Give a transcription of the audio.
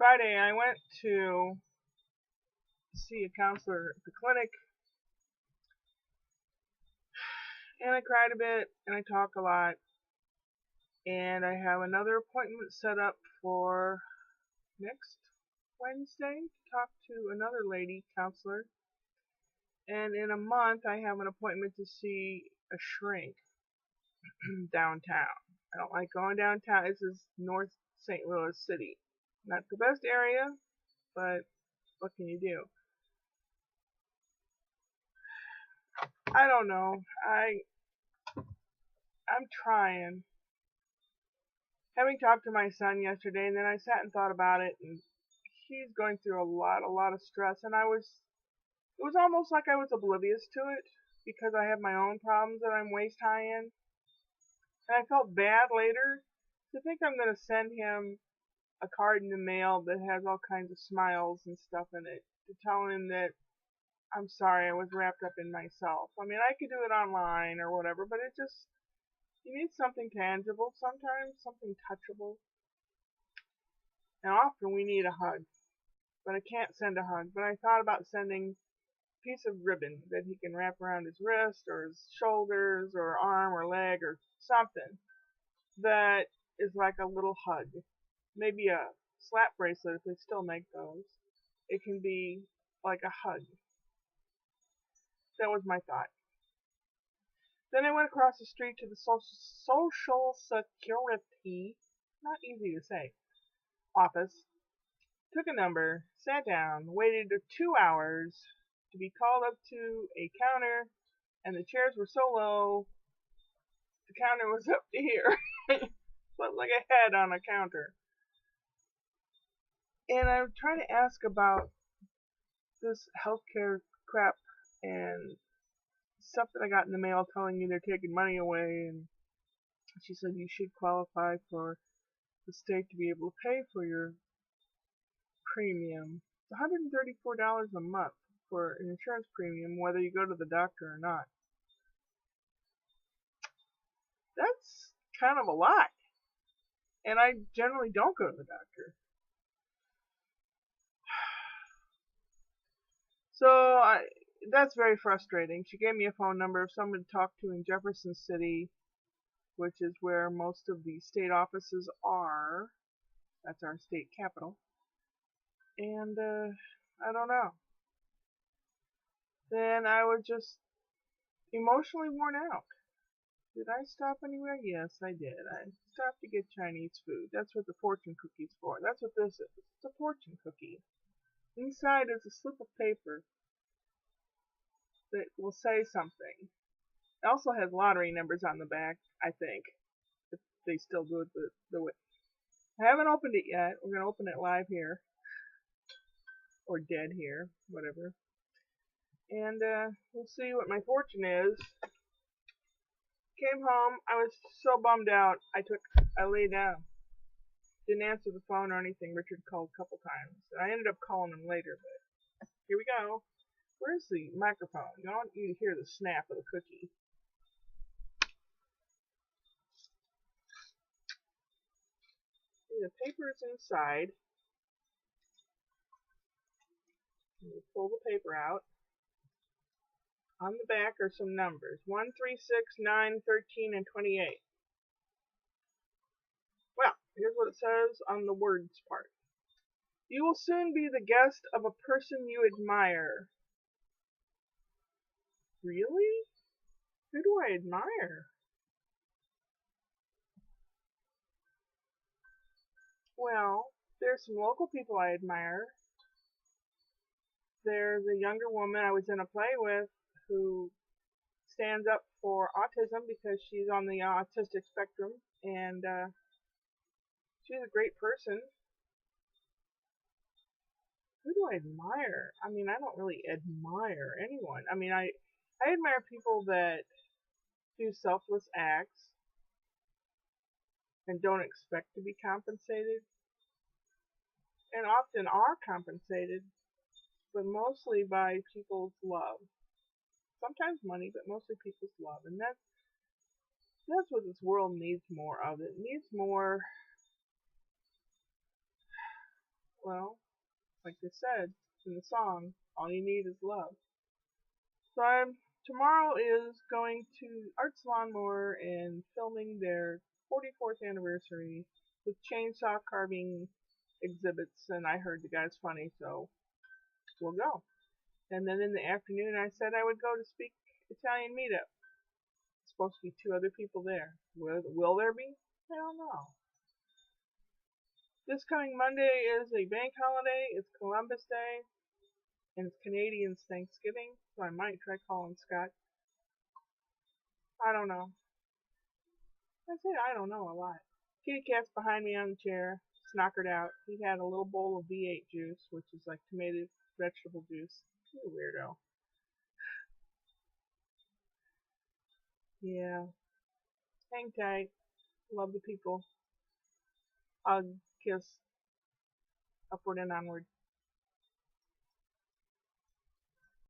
Friday, I went to see a counselor at the clinic, and I cried a bit, and I talk a lot, and I have another appointment set up for next Wednesday to talk to another lady counselor, and in a month I have an appointment to see a shrink downtown. I don't like going downtown. This is North St. Louis City. Not the best area, but what can you do? I don't know. I'm trying. Having talked to my son yesterday, and then I sat and thought about it, and he's going through a lot of stress, and it was almost like I was oblivious to it because I have my own problems that I'm waist high in, and I felt bad later to think I'm going to send him a card in the mail that has all kinds of smiles and stuff in it to tell him that I'm sorry I was wrapped up in myself. I mean, I could do it online or whatever, but it just, you need something tangible sometimes, something touchable. And often we need a hug, but I can't send a hug. But I thought about sending a piece of ribbon that he can wrap around his wrist or his shoulders or arm or leg or something that is like a little hug. Maybe a slap bracelet if they still make those. It can be like a hug. That was my thought. Then I went across the street to the Social Security, not easy to say, office, took a number, sat down, waited 2 hours to be called up to a counter, and the chairs were so low, the counter was up to here. Looked like a head on a counter. And I'm trying to ask about this healthcare crap and stuff that I got in the mail telling me they're taking money away, and she said you should qualify for the state to be able to pay for your premium. It's $134 a month for an insurance premium, whether you go to the doctor or not. That's kind of a lot. And I generally don't go to the doctor. So that's very frustrating. She gave me a phone number of someone to talk to in Jefferson City, which is where most of the state offices are. That's our state capital. And I don't know. Then I was just emotionally worn out. Did I stop anywhere? Yes, I did. I stopped to get Chinese food. That's what the fortune cookie's for. That's what this is. It's a fortune cookie. Inside is a slip of paper that will say something. It also has lottery numbers on the back, I think. If they still do it the way. I haven't opened it yet. We're going to open it live here. Or dead here. Whatever. And we'll see what my fortune is. Came home. I was so bummed out. I lay down. Didn't answer the phone or anything. Richard called a couple times. I ended up calling him later, but here we go. Where's the microphone? I want you to hear the snap of the cookie. See, the paper is inside. You pull the paper out. On the back are some numbers. 1, 3, 6, 9, 13, and 28. Well, here's what it says on the words part. You will soon be the guest of a person you admire. Really? Who do I admire? Well, there's some local people I admire. There's a younger woman I was in a play with who stands up for autism because she's on the autistic spectrum, and she's a great person. Who do I admire? I mean, I don't really admire anyone. I mean, I admire people that do selfless acts and don't expect to be compensated, and often are compensated, but mostly by people's love. Sometimes money, but mostly people's love. And that's what this world needs more of. It needs more Well, like they said in the song, all you need is love. So tomorrow is going to Arts Lawnmower and filming their 44th anniversary with chainsaw carving exhibits, and I heard the guy's funny, so we'll go. And then in the afternoon, I said I would go to Speak Italian Meetup. There's supposed to be 2 other people there. Will there be? I don't know. This coming Monday is a bank holiday. It's Columbus Day, and it's Canadians' Thanksgiving, so I might try calling Scott. I don't know. I say I don't know a lot. Kitty Cat's behind me on the chair, snockered out. He had a little bowl of V8 juice, which is like tomato vegetable juice. You weirdo. Yeah. Hang tight. Love the people. Hug, kiss, upward and onward.